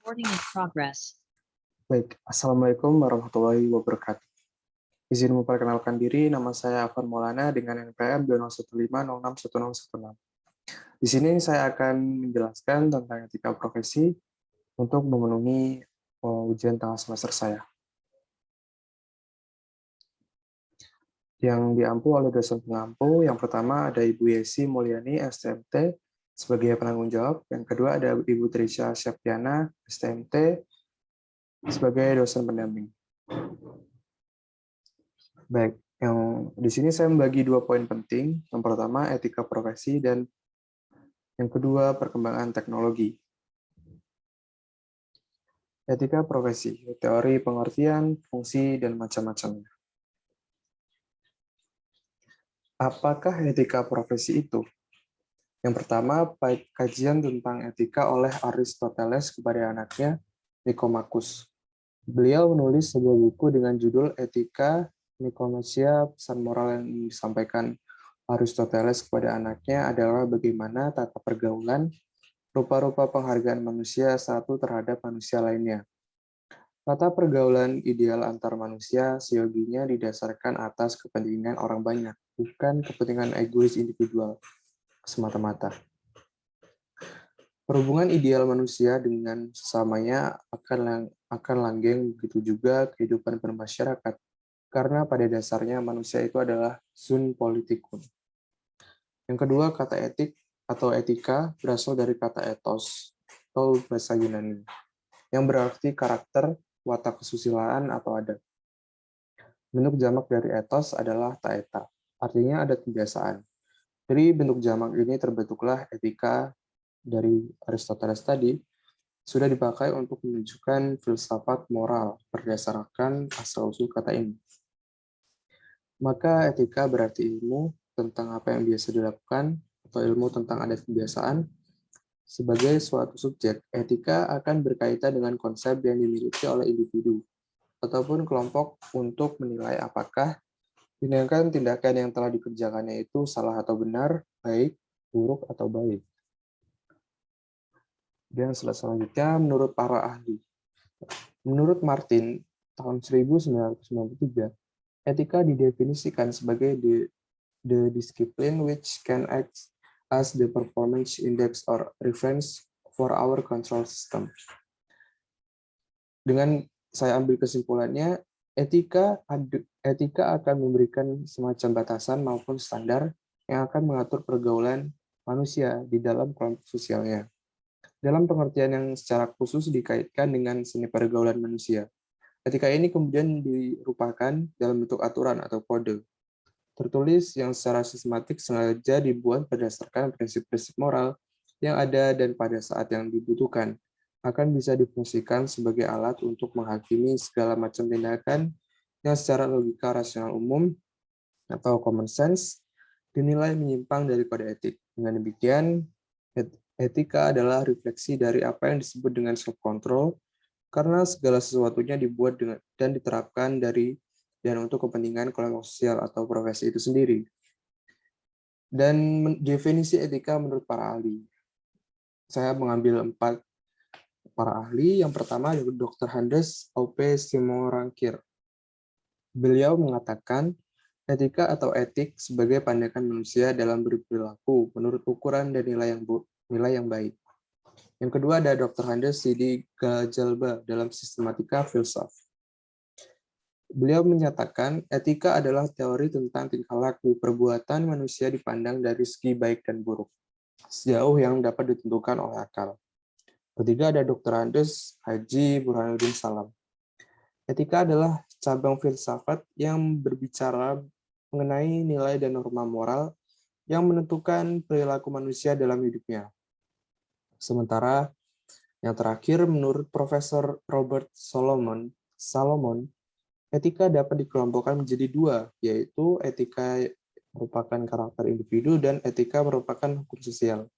Recording in progress. Baik, Assalamualaikum warahmatullahi wabarakatuh. Izin memperkenalkan diri, nama saya Afan Maulana dengan NPM 2015061016. Di sini saya akan menjelaskan tentang etika profesi untuk memenuhi ujian tengah semester saya. Yang diampu oleh dosen pengampu, yang pertama ada Ibu Yesi Mulyani, STMT, sebagai penanggung jawab. Yang kedua ada Ibu Trisha Septiana, STMT, sebagai dosen pendamping. Baik, yang di sini saya membagi 2 poin penting. Yang pertama, etika profesi, dan yang kedua, perkembangan teknologi. Etika profesi, teori pengertian, fungsi, dan macam-macamnya. Apakah etika profesi itu? Yang pertama, kajian tentang etika oleh Aristoteles kepada anaknya, Nicomacheus. Beliau menulis sebuah buku dengan judul Etika Nikomasia. Pesan moral yang disampaikan Aristoteles kepada anaknya adalah bagaimana tata pergaulan, rupa-rupa penghargaan manusia satu terhadap manusia lainnya. Tata pergaulan ideal antar manusia seyoginya didasarkan atas kepentingan orang banyak, bukan kepentingan egois individual semata-mata. Perhubungan ideal manusia dengan sesamanya akan langgeng, begitu juga kehidupan bermasyarakat, karena pada dasarnya manusia itu adalah sun politikun. Yang kedua, kata etik atau etika berasal dari kata ethos atau bahasa Yunani, yang berarti karakter, watak kesusilaan, atau adat. Bentuk jamak dari ethos adalah taeta, artinya adat kebiasaan. Dari bentuk jamak ini terbentuklah etika dari Aristoteles tadi, sudah dipakai untuk menunjukkan filsafat moral berdasarkan asal-usul kata ini. Maka etika berarti ilmu tentang apa yang biasa dilakukan atau ilmu tentang adat kebiasaan. Sebagai suatu subjek, etika akan berkaitan dengan konsep yang dimiliki oleh individu ataupun kelompok untuk menilai apakah tindakan yang telah dikerjakannya itu salah atau benar, baik, buruk, atau baik. Dan selanjutnya, menurut para ahli. Menurut Martin, tahun 1993, etika didefinisikan sebagai the discipline which can act as the performance index or reference for our control system. Dengan saya ambil kesimpulannya, etika akan memberikan semacam batasan maupun standar yang akan mengatur pergaulan manusia di dalam kelompok sosialnya. Dalam pengertian yang secara khusus dikaitkan dengan seni pergaulan manusia. Etika ini kemudian dirupakan dalam bentuk aturan atau kode tertulis yang secara sistematik sengaja dibuat berdasarkan prinsip-prinsip moral yang ada dan pada saat yang dibutuhkan akan bisa difungsikan sebagai alat untuk menghakimi segala macam tindakan yang secara logika rasional umum atau common sense dinilai menyimpang dari kode etik. Dengan demikian, etika adalah refleksi dari apa yang disebut dengan self-control, karena segala sesuatunya dibuat dan diterapkan dari dan untuk kepentingan kelompok sosial atau profesi itu sendiri. Dan definisi etika menurut para ahli. Saya mengambil 4 para ahli. Yang pertama adalah Dr. Handes O.P. Simorangkir. Beliau mengatakan, etika atau etik sebagai pandangan manusia dalam berperilaku menurut ukuran dan nilai yang baik. Yang kedua ada Dr. Handes Sidi Gajalba dalam sistematika filsaf. Beliau menyatakan etika adalah teori tentang tingkah laku perbuatan manusia dipandang dari segi baik dan buruk, sejauh yang dapat ditentukan oleh akal. Ketiga ada Dr. Handes Haji Burhanuddin Salam. Etika adalah cabang filsafat yang berbicara mengenai nilai dan norma moral yang menentukan perilaku manusia dalam hidupnya. Sementara yang terakhir, menurut Profesor Robert Solomon, etika dapat dikelompokkan menjadi 2, yaitu etika merupakan karakter individu dan etika merupakan hukum sosial.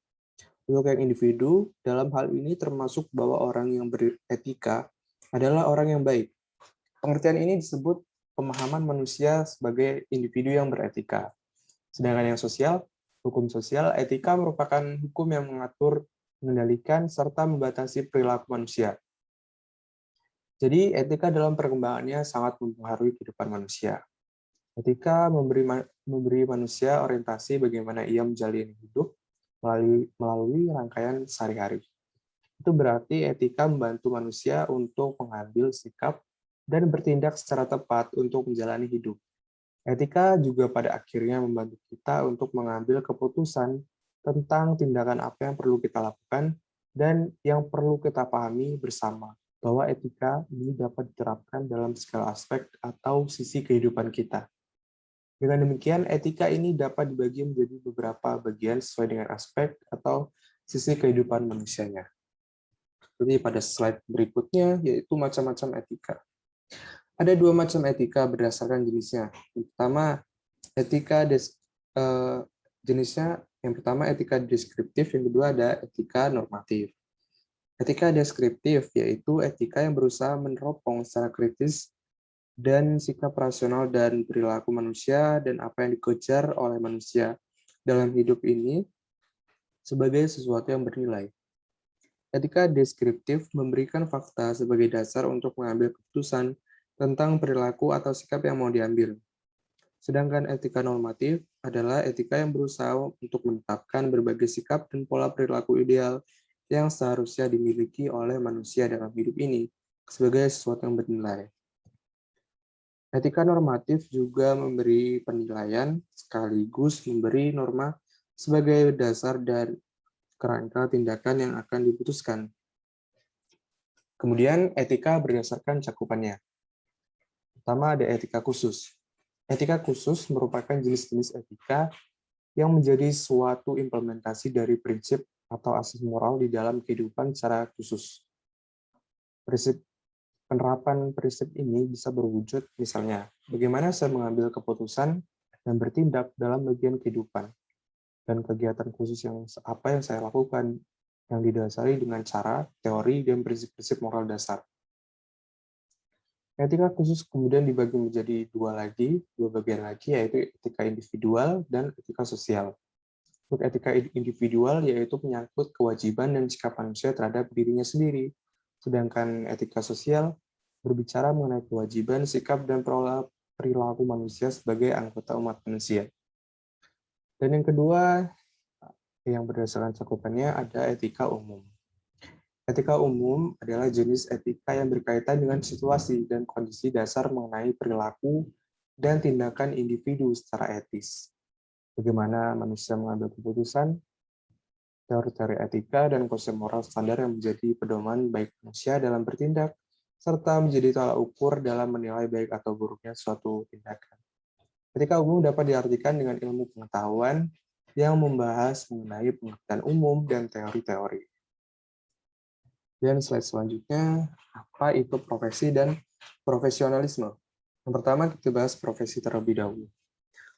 Untuk yang individu, dalam hal ini termasuk bahwa orang yang beretika adalah orang yang baik. Pengertian ini disebut pemahaman manusia sebagai individu yang beretika. Sedangkan yang sosial, hukum sosial, etika merupakan hukum yang mengatur, mengendalikan, serta membatasi perilaku manusia. Jadi etika dalam perkembangannya sangat mempengaruhi kehidupan manusia. Etika memberi manusia orientasi bagaimana ia menjalani hidup melalui rangkaian sehari-hari. Itu berarti etika membantu manusia untuk mengambil sikap dan bertindak secara tepat untuk menjalani hidup. Etika juga pada akhirnya membantu kita untuk mengambil keputusan tentang tindakan apa yang perlu kita lakukan dan yang perlu kita pahami bersama, bahwa etika ini dapat diterapkan dalam segala aspek atau sisi kehidupan kita. Dengan demikian, etika ini dapat dibagi menjadi beberapa bagian sesuai dengan aspek atau sisi kehidupan manusianya. Jadi pada slide berikutnya, yaitu macam-macam etika. Ada dua macam etika berdasarkan jenisnya. Yang pertama, jenisnya yang pertama etika deskriptif, yang kedua ada etika normatif. Etika deskriptif yaitu etika yang berusaha meneropong secara kritis dan sikap rasional dan perilaku manusia dan apa yang dikejar oleh manusia dalam hidup ini sebagai sesuatu yang bernilai. Etika deskriptif memberikan fakta sebagai dasar untuk mengambil keputusan tentang perilaku atau sikap yang mau diambil. Sedangkan etika normatif adalah etika yang berusaha untuk menetapkan berbagai sikap dan pola perilaku ideal yang seharusnya dimiliki oleh manusia dalam hidup ini sebagai sesuatu yang bernilai. Etika normatif juga memberi penilaian sekaligus memberi norma sebagai dasar dan kerangka tindakan yang akan diputuskan. Kemudian etika berdasarkan cakupannya. Pertama ada etika khusus. Etika khusus merupakan jenis-jenis etika yang menjadi suatu implementasi dari prinsip atau asas moral di dalam kehidupan secara khusus. Penerapan prinsip ini bisa berwujud misalnya, bagaimana saya mengambil keputusan dan bertindak dalam bagian kehidupan, dan kegiatan khusus yang apa yang saya lakukan, yang didasari dengan cara, teori, dan prinsip-prinsip moral dasar. Etika khusus kemudian dibagi menjadi dua bagian lagi, yaitu etika individual dan etika sosial. Untuk etika individual yaitu menyangkut kewajiban dan sikap manusia terhadap dirinya sendiri, sedangkan etika sosial berbicara mengenai kewajiban, sikap, dan perilaku manusia sebagai anggota umat manusia. Dan yang kedua, yang berdasarkan cakupannya ada etika umum. Etika umum adalah jenis etika yang berkaitan dengan situasi dan kondisi dasar mengenai perilaku dan tindakan individu secara etis. Bagaimana manusia mengambil keputusan, teori-teori etika, dan konsep moral standar yang menjadi pedoman baik manusia dalam bertindak, serta menjadi tolak ukur dalam menilai baik atau buruknya suatu tindakan. Etika umum dapat diartikan dengan ilmu pengetahuan yang membahas mengenai pengertian umum dan teori-teori. Dan slide selanjutnya, apa itu profesi dan profesionalisme? Yang pertama, kita bahas profesi terlebih dahulu.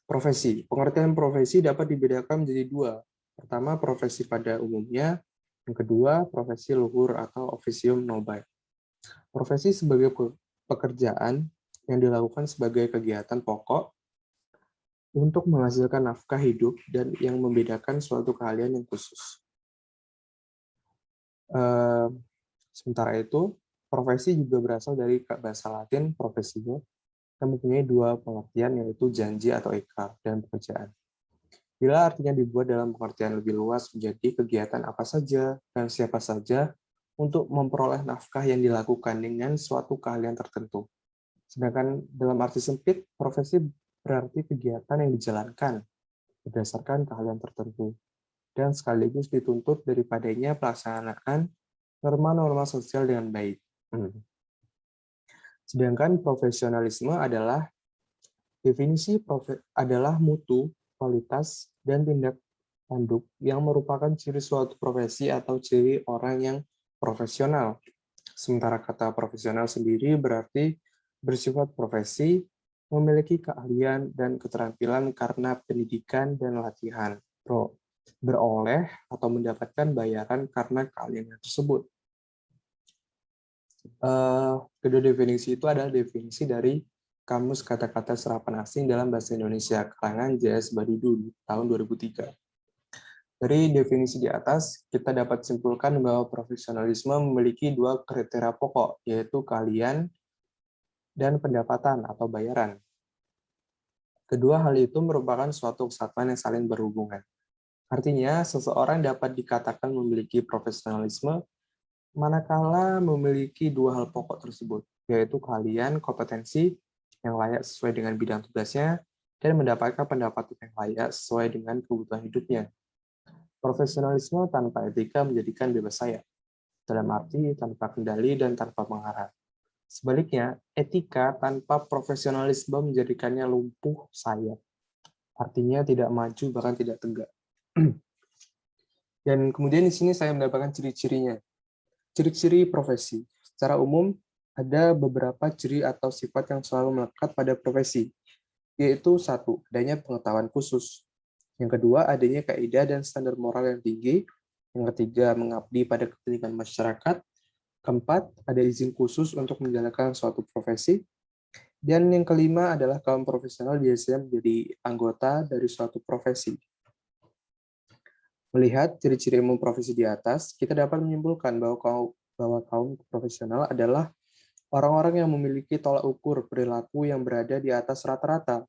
Profesi. Pengertian profesi dapat dibedakan menjadi dua. Pertama, profesi pada umumnya. Yang kedua, profesi luhur atau officium nobile. Profesi sebagai pekerjaan yang dilakukan sebagai kegiatan pokok untuk menghasilkan nafkah hidup dan yang membedakan suatu keahlian yang khusus. Sementara itu, profesi juga berasal dari bahasa Latin profesio, yang mempunyai dua pengertian, yaitu janji atau ikrar, dan pekerjaan. Bila artinya dibuat dalam pengertian lebih luas menjadi kegiatan apa saja dan siapa saja untuk memperoleh nafkah yang dilakukan dengan suatu keahlian tertentu. Sedangkan dalam arti sempit, profesi berarti kegiatan yang dijalankan berdasarkan keahlian tertentu, dan sekaligus dituntut daripadanya pelaksanaan norma-norma sosial dengan baik. Sedangkan profesionalisme adalah adalah mutu, kualitas, dan tindak tanduk yang merupakan ciri suatu profesi atau ciri orang yang profesional. Sementara kata profesional sendiri berarti bersifat profesi, memiliki keahlian dan keterampilan karena pendidikan dan latihan, beroleh atau mendapatkan bayaran karena keahlian tersebut. Kedua definisi itu adalah definisi dari Kamus Kata-kata Serapan Asing dalam Bahasa Indonesia, karangan J.S. Badudu tahun 2003. Dari definisi di atas, kita dapat simpulkan bahwa profesionalisme memiliki dua kriteria pokok, yaitu keahlian dan pendapatan atau bayaran. Kedua hal itu merupakan suatu kesatuan yang saling berhubungan. Artinya, seseorang dapat dikatakan memiliki profesionalisme manakala memiliki dua hal pokok tersebut, yaitu keahlian, kompetensi yang layak sesuai dengan bidang tugasnya, dan mendapatkan pendapatan yang layak sesuai dengan kebutuhan hidupnya. Profesionalisme tanpa etika menjadikan bebas sayap, dalam arti tanpa kendali dan tanpa pengarah. Sebaliknya, etika tanpa profesionalisme menjadikannya lumpuh sayap, artinya tidak maju bahkan tidak tegak. Dan kemudian di sini saya mendapatkan ciri-cirinya. Ciri-ciri profesi. Secara umum, ada beberapa ciri atau sifat yang selalu melekat pada profesi, yaitu satu, adanya pengetahuan khusus. Yang kedua, adanya kaidah dan standar moral yang tinggi. Yang ketiga, mengabdi pada kepentingan masyarakat. Keempat, ada izin khusus untuk menjalankan suatu profesi. Dan yang kelima adalah kaum profesional biasanya menjadi anggota dari suatu profesi. Melihat ciri-ciri umum profesi di atas, kita dapat menyimpulkan bahwa kaum profesional adalah orang-orang yang memiliki tolak ukur perilaku yang berada di atas rata-rata.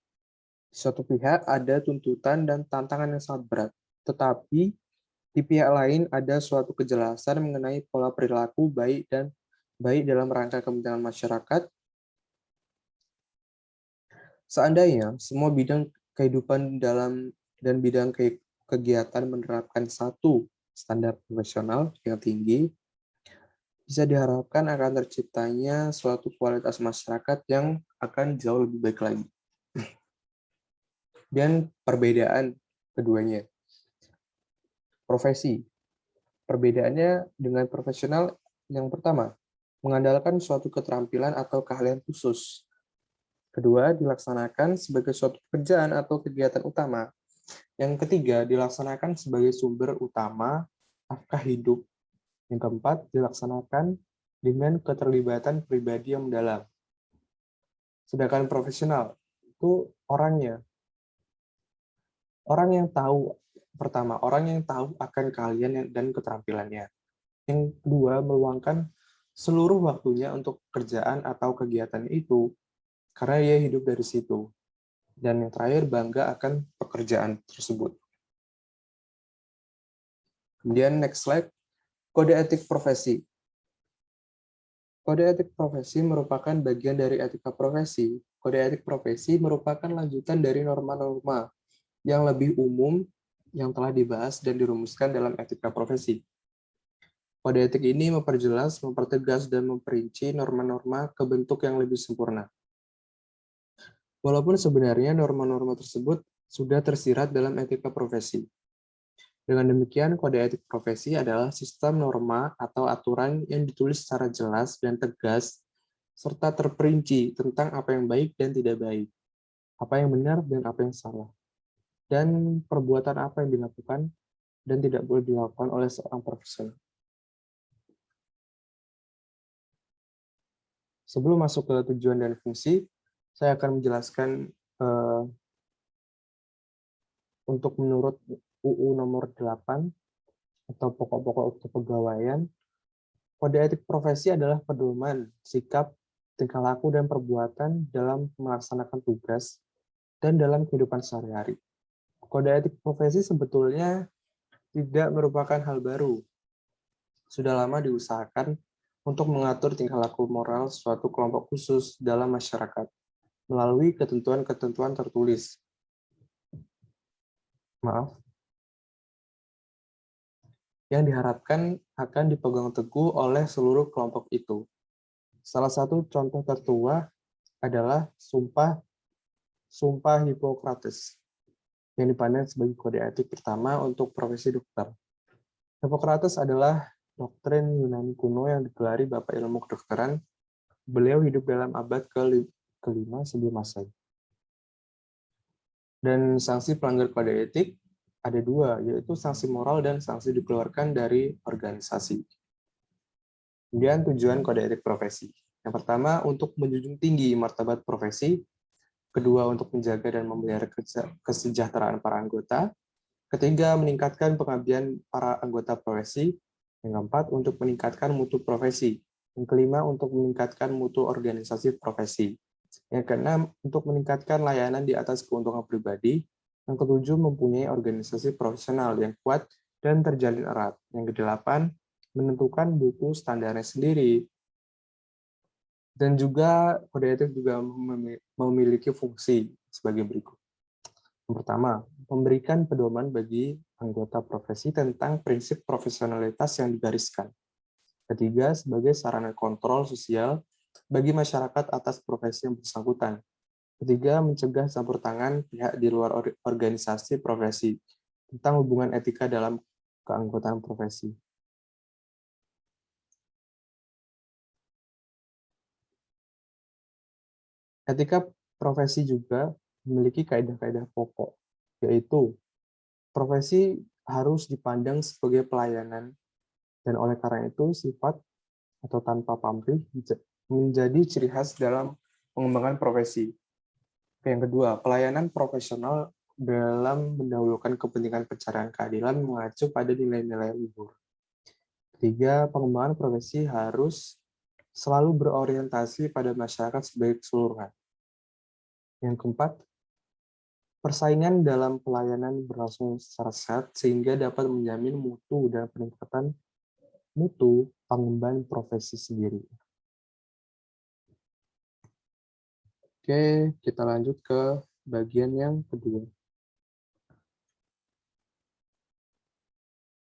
Di suatu pihak ada tuntutan dan tantangan yang sangat berat, tetapi di pihak lain ada suatu kejelasan mengenai pola perilaku baik dalam rangka kepentingan masyarakat. Seandainya semua bidang kehidupan dan bidang kegiatan menerapkan satu standar profesional yang tinggi, bisa diharapkan akan terciptanya suatu kualitas masyarakat yang akan jauh lebih baik lagi. Dan perbedaan keduanya. Profesi. Perbedaannya dengan profesional yang pertama, mengandalkan suatu keterampilan atau keahlian khusus. Kedua, dilaksanakan sebagai suatu pekerjaan atau kegiatan utama. Yang ketiga, dilaksanakan sebagai sumber utama nafkah hidup. Yang keempat, dilaksanakan dengan keterlibatan pribadi yang mendalam. Sedangkan profesional itu orangnya. Orang yang tahu, pertama, orang yang tahu akan keahlian dan keterampilannya. Yang kedua, meluangkan seluruh waktunya untuk pekerjaan atau kegiatan itu, karena ia hidup dari situ. Dan yang terakhir, bangga akan pekerjaan tersebut. Kemudian next slide, kode etik profesi. Kode etik profesi merupakan bagian dari etika profesi. Kode etik profesi merupakan lanjutan dari norma-norma yang lebih umum yang telah dibahas dan dirumuskan dalam etika profesi. Kode etik ini memperjelas, mempertegas, dan memperinci norma-norma ke bentuk yang lebih sempurna. Walaupun sebenarnya norma-norma tersebut sudah tersirat dalam etika profesi. Dengan demikian, kode etik profesi adalah sistem norma atau aturan yang ditulis secara jelas dan tegas, serta terperinci tentang apa yang baik dan tidak baik, apa yang benar dan apa yang salah, dan perbuatan apa yang dilakukan dan tidak boleh dilakukan oleh seorang profesional. Sebelum masuk ke tujuan dan fungsi, saya akan menjelaskan untuk menurut UU nomor 8 atau pokok-pokok kepegawaian, kode etik profesi adalah pedoman, sikap, tingkah laku, dan perbuatan dalam melaksanakan tugas dan dalam kehidupan sehari-hari. Kode etik profesi sebetulnya tidak merupakan hal baru. Sudah lama diusahakan untuk mengatur tingkah laku moral suatu kelompok khusus dalam masyarakat melalui ketentuan-ketentuan tertulis. Yang diharapkan akan dipegang teguh oleh seluruh kelompok itu. Salah satu contoh tertua adalah Sumpah Hippocrates, yang dipandang sebagai kode etik pertama untuk profesi dokter. Hippocrates adalah doktrin Yunani kuno yang digelari Bapak Ilmu Kedokteran. Beliau hidup dalam abad ke-5 sebelum Masehi. Dan sanksi pelanggar kode etik ada dua, yaitu sanksi moral dan sanksi dikeluarkan dari organisasi. Kemudian tujuan kode etik profesi. Yang pertama, untuk menjunjung tinggi martabat profesi. Kedua, untuk menjaga dan memelihara kesejahteraan para anggota. Ketiga, meningkatkan pengabdian para anggota profesi. Yang keempat, untuk meningkatkan mutu profesi. Yang kelima, untuk meningkatkan mutu organisasi profesi. Yang keenam, untuk meningkatkan layanan di atas keuntungan pribadi. Yang ketujuh, mempunyai organisasi profesional yang kuat dan terjalin erat. Yang kedelapan, menentukan buku standarnya sendiri. Dan juga kode etik juga memiliki fungsi sebagai berikut. Yang pertama, memberikan pedoman bagi anggota profesi tentang prinsip profesionalitas yang digariskan. Ketiga, sebagai sarana kontrol sosial bagi masyarakat atas profesi yang bersangkutan. Ketiga, mencegah campur tangan pihak di luar organisasi profesi tentang hubungan etika dalam keanggotaan profesi. Etika profesi juga memiliki kaidah-kaidah pokok, yaitu profesi harus dipandang sebagai pelayanan, dan oleh karena itu sifat atau tanpa pamrih menjadi ciri khas dalam pengembangan profesi. Yang kedua, pelayanan profesional dalam mendahulukan kepentingan pencarian keadilan mengacu pada nilai-nilai luhur. Ketiga, pengembangan profesi harus selalu berorientasi pada masyarakat sebagai keseluruhan. Yang keempat, persaingan dalam pelayanan berlangsung secara sehat sehingga dapat menjamin mutu dan peningkatan mutu pengembangan profesi sendiri. Oke, kita lanjut ke bagian yang kedua.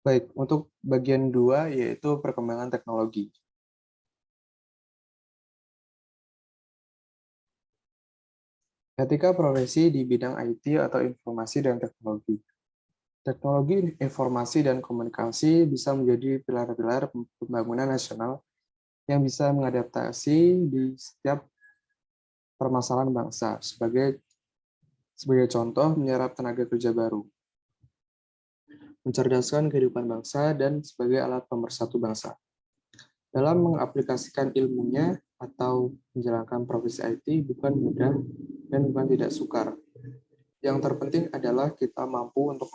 Baik, untuk bagian 2 yaitu perkembangan teknologi. Etika profesi di bidang IT atau informasi dan teknologi. Teknologi informasi dan komunikasi bisa menjadi pilar-pilar pembangunan nasional yang bisa mengadaptasi di setiap permasalahan bangsa. Sebagai contoh, menyerap tenaga kerja baru, mencerdaskan kehidupan bangsa, dan sebagai alat pemersatu bangsa. Dalam mengaplikasikan ilmunya atau menjalankan profesi IT bukan mudah dan bukan tidak sukar. Yang terpenting adalah kita mampu untuk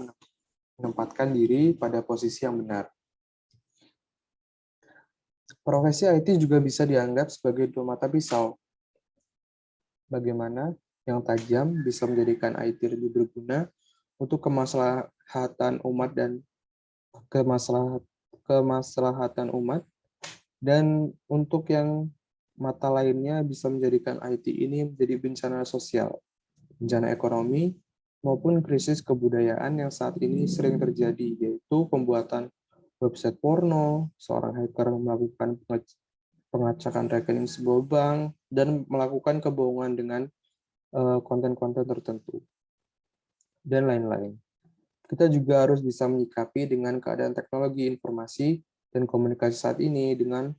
menempatkan diri pada posisi yang benar. Profesi IT juga bisa dianggap sebagai dua mata pisau. Bagaimana yang tajam bisa menjadikan IT lebih berguna untuk kemaslahatan umat dan kemaslahatan umat, dan untuk yang mata lainnya bisa menjadikan IT ini menjadi bencana sosial, bencana ekonomi, maupun krisis kebudayaan yang saat ini sering terjadi, yaitu pembuatan website porno, seorang hacker melakukan pengacakan rekening sebuah bank, dan melakukan kebohongan dengan konten-konten tertentu, dan lain-lain. Kita juga harus bisa menyikapi dengan keadaan teknologi informasi dan komunikasi saat ini dengan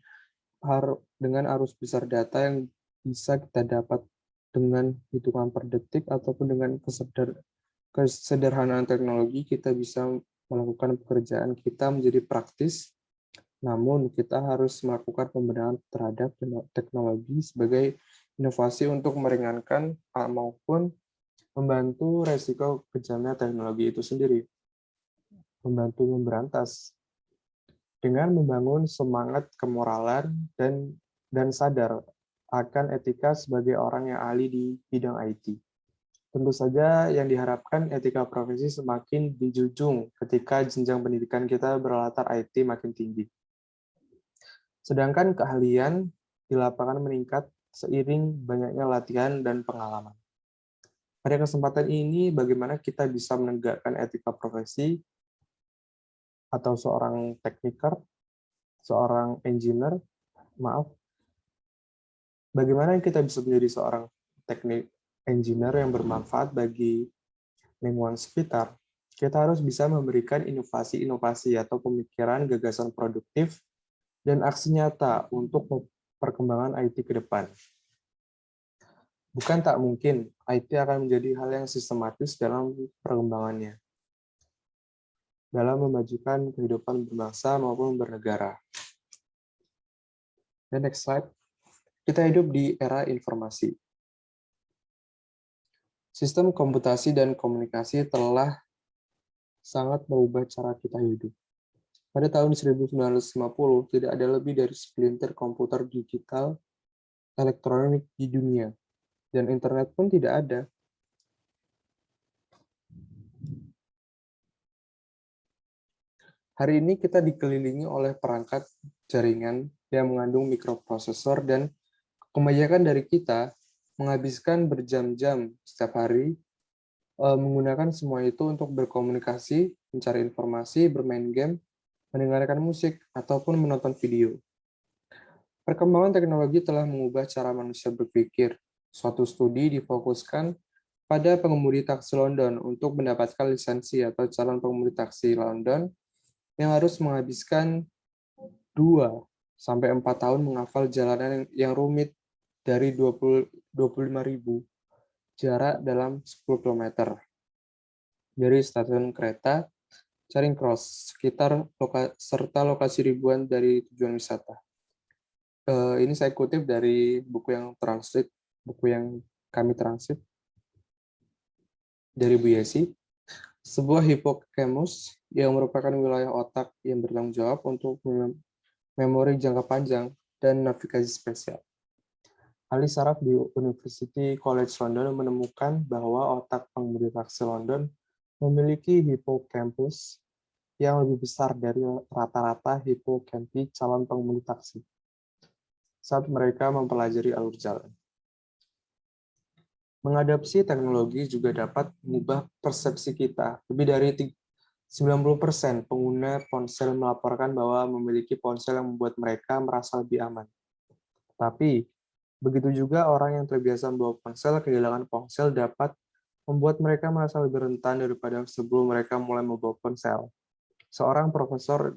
arus besar data yang bisa kita dapat dengan hitungan per detik ataupun dengan kesederhanaan teknologi, kita bisa melakukan pekerjaan kita menjadi praktis. Namun kita harus melakukan pembenahan terhadap teknologi sebagai inovasi untuk meringankan maupun membantu resiko kejamnya teknologi itu sendiri, membantu memberantas dengan membangun semangat kemoralan dan sadar akan etika sebagai orang yang ahli di bidang IT. Tentu saja yang diharapkan etika profesi semakin dijunjung ketika jenjang pendidikan kita berlatar IT makin tinggi. Sedangkan keahlian di lapangan meningkat seiring banyaknya latihan dan pengalaman. Pada kesempatan ini, bagaimana kita bisa menegakkan etika profesi atau seorang tekniker, seorang engineer, bagaimana kita bisa menjadi seorang teknik engineer yang bermanfaat bagi lingkungan sekitar? Kita harus bisa memberikan inovasi-inovasi atau pemikiran gagasan produktif dan aksi nyata untuk perkembangan IT ke depan. Bukan tak mungkin, IT akan menjadi hal yang sistematis dalam perkembangannya, dalam memajukan kehidupan berbangsa maupun bernegara. Dan next slide, kita hidup di era informasi. Sistem komputasi dan komunikasi telah sangat merubah cara kita hidup. Pada tahun 1950, tidak ada lebih dari segelintir komputer digital elektronik di dunia, dan internet pun tidak ada. Hari ini kita dikelilingi oleh perangkat jaringan yang mengandung mikroprosesor, dan kebanyakan dari kita menghabiskan berjam-jam setiap hari menggunakan semua itu untuk berkomunikasi, mencari informasi, bermain game, mendengarkan musik, ataupun menonton video. Perkembangan teknologi telah mengubah cara manusia berpikir. Suatu studi difokuskan pada pengemudi taksi London untuk mendapatkan lisensi atau calon pengemudi taksi London yang harus menghabiskan 2 sampai 4 tahun menghafal jalanan yang rumit dari 25.000 jarak dalam 10 km dari stasiun kereta Charing Cross serta lokasi ribuan dari tujuan wisata. Ini saya kutip dari buku yang kami translate dari Bu Yesi. Sebuah hipokampus yang merupakan wilayah otak yang bertanggung jawab untuk memori jangka panjang dan navigasi spesial. Ahli saraf di University College London menemukan bahwa otak pengemudi taksi London memiliki hipokampus yang lebih besar dari rata-rata hipokampi calon pengemudi taksi saat mereka mempelajari alur jalan. Mengadopsi teknologi juga dapat mengubah persepsi kita. Lebih dari 90% pengguna ponsel melaporkan bahwa memiliki ponsel yang membuat mereka merasa lebih aman. Tapi, begitu juga orang yang terbiasa membawa ponsel, kehilangan ponsel dapat membuat mereka merasa lebih rentan daripada sebelum mereka mulai membawa ponsel. Seorang profesor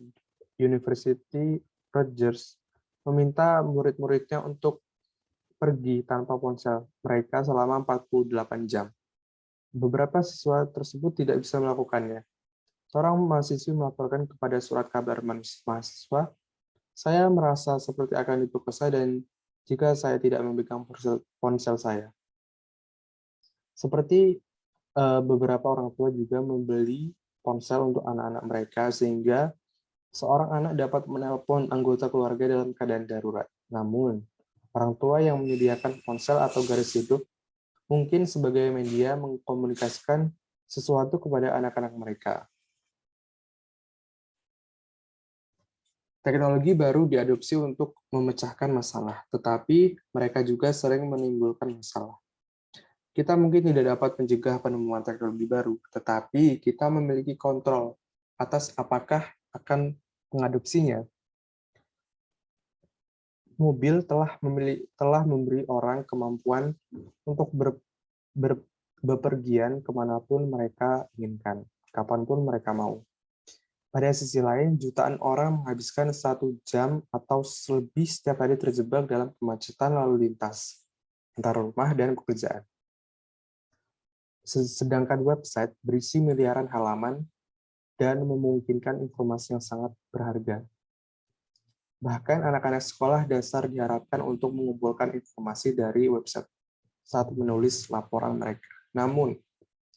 University Rutgers meminta murid-muridnya untuk pergi tanpa ponsel mereka selama 48 jam. Beberapa siswa tersebut tidak bisa melakukannya. Seorang mahasiswi melaporkan kepada surat kabar mahasiswa, "Saya merasa seperti akan diperkosa dan jika saya tidak memegang ponsel saya." Seperti beberapa orang tua juga membeli ponsel untuk anak-anak mereka sehingga seorang anak dapat menelpon anggota keluarga dalam keadaan darurat. Namun, orang tua yang menyediakan ponsel atau garis hidup mungkin sebagai media mengkomunikasikan sesuatu kepada anak-anak mereka. Teknologi baru diadopsi untuk memecahkan masalah, tetapi mereka juga sering menimbulkan masalah. Kita mungkin tidak dapat mencegah penemuan teknologi baru, tetapi kita memiliki kontrol atas apakah akan mengadopsinya. Mobil telah memberi orang kemampuan untuk bepergian kemanapun mereka inginkan, kapanpun mereka mau. Pada sisi lain, jutaan orang menghabiskan 1 jam atau lebih setiap hari terjebak dalam kemacetan lalu lintas antara rumah dan pekerjaan. Sedangkan website berisi miliaran halaman dan memungkinkan informasi yang sangat berharga. Bahkan anak-anak sekolah dasar diharapkan untuk mengumpulkan informasi dari website saat menulis laporan mereka. Namun,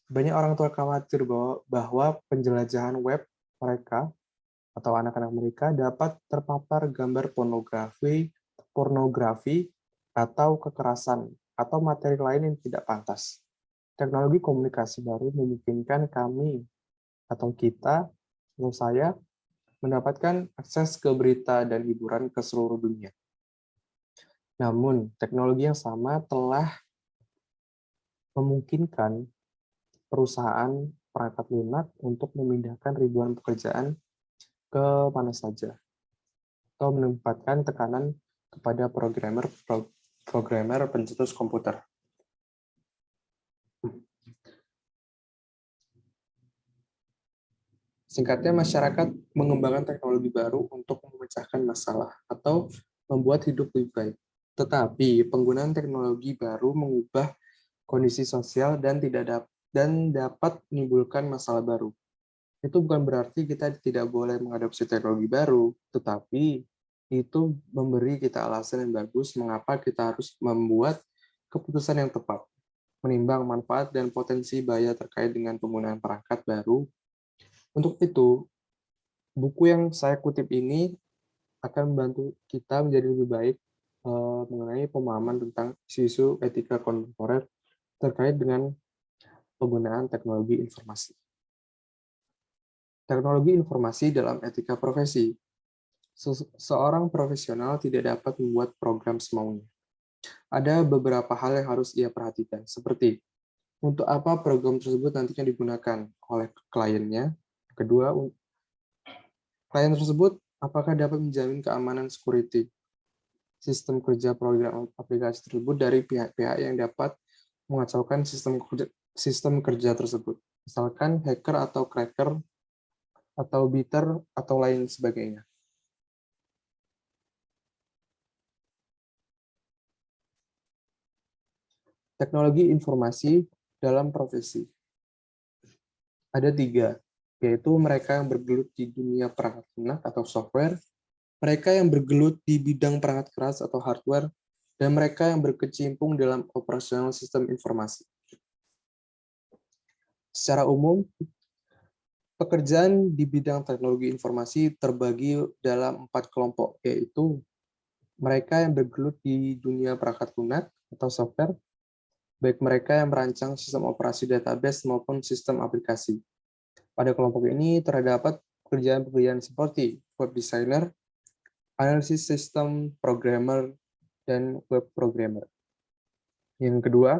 banyak orang tua khawatir bahwa penjelajahan web mereka atau anak-anak mereka dapat terpapar gambar pornografi atau kekerasan atau materi lain yang tidak pantas. Teknologi komunikasi baru memungkinkan kami atau kita, atau saya, mendapatkan akses ke berita dan hiburan ke seluruh dunia. Namun, teknologi yang sama telah memungkinkan perusahaan perangkat lunak untuk memindahkan ribuan pekerjaan ke mana saja, atau menempatkan tekanan kepada programmer pencetus komputer. Singkatnya, masyarakat mengembangkan teknologi baru untuk memecahkan masalah atau membuat hidup lebih baik. Tetapi penggunaan teknologi baru mengubah kondisi sosial dan dapat menimbulkan masalah baru. Itu bukan berarti kita tidak boleh mengadopsi teknologi baru, tetapi itu memberi kita alasan yang bagus mengapa kita harus membuat keputusan yang tepat, menimbang manfaat dan potensi bahaya terkait dengan penggunaan perangkat baru Untuk itu, buku yang saya kutip ini akan membantu kita menjadi lebih baik mengenai pemahaman tentang isu-isu etika kontemporer terkait dengan penggunaan teknologi informasi. Teknologi informasi dalam etika profesi. Seorang profesional tidak dapat membuat program semaunya. Ada beberapa hal yang harus ia perhatikan, seperti untuk apa program tersebut nantinya digunakan oleh kliennya. Kedua, klien tersebut apakah dapat menjamin keamanan security sistem kerja program aplikasi tersebut dari pihak-pihak yang dapat mengacaukan sistem kerja tersebut. Misalkan hacker atau cracker atau beater atau lain sebagainya. Teknologi informasi dalam profesi. Ada 3, yaitu mereka yang bergelut di dunia perangkat lunak atau software, mereka yang bergelut di bidang perangkat keras atau hardware, dan mereka yang berkecimpung dalam operasional sistem informasi. Secara umum, pekerjaan di bidang teknologi informasi terbagi dalam 4 kelompok, yaitu mereka yang bergelut di dunia perangkat lunak atau software, baik mereka yang merancang sistem operasi database maupun sistem aplikasi. Pada kelompok ini terdapat pekerjaan-pekerjaan seperti web designer, analisis sistem programmer, dan web programmer. Yang kedua,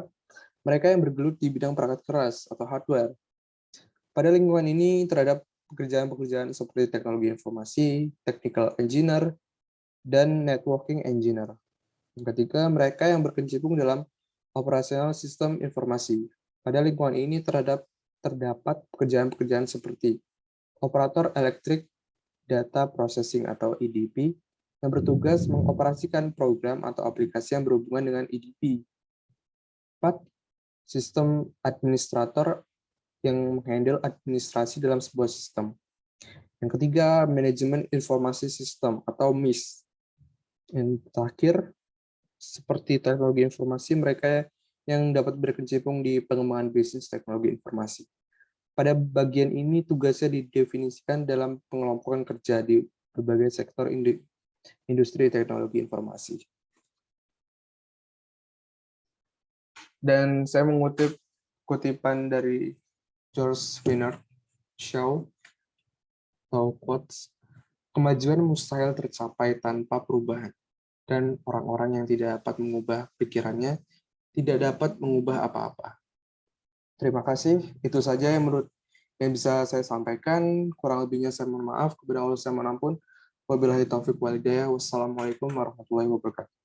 mereka yang bergelut di bidang perangkat keras atau hardware. Pada lingkungan ini terhadap pekerjaan-pekerjaan seperti teknologi informasi, technical engineer, dan networking engineer. Yang ketiga, mereka yang berkecimpung dalam operasional sistem informasi. Pada lingkungan ini terdapat pekerjaan-pekerjaan seperti operator elektrik data processing atau EDP yang bertugas mengoperasikan program atau aplikasi yang berhubungan dengan EDP. 4. Sistem administrator yang menghandle administrasi dalam sebuah sistem. Yang ketiga, manajemen informasi sistem atau MIS. Yang terakhir, seperti teknologi informasi, mereka yang dapat berkecimpung di pengembangan bisnis teknologi informasi. Pada bagian ini, tugasnya didefinisikan dalam pengelompokan kerja di berbagai sektor industri teknologi informasi. Dan saya mengutip kutipan dari George Bernard Shaw, atau quotes, kemajuan mustahil tercapai tanpa perubahan, dan orang-orang yang tidak dapat mengubah pikirannya tidak dapat mengubah apa-apa. Terima kasih, itu saja yang bisa saya sampaikan. Kurang lebihnya saya mohon maaf, kepada Allah saya mohon ampun. Wabillahi taufiq walhidayah. Wassalamualaikum warahmatullahi wabarakatuh.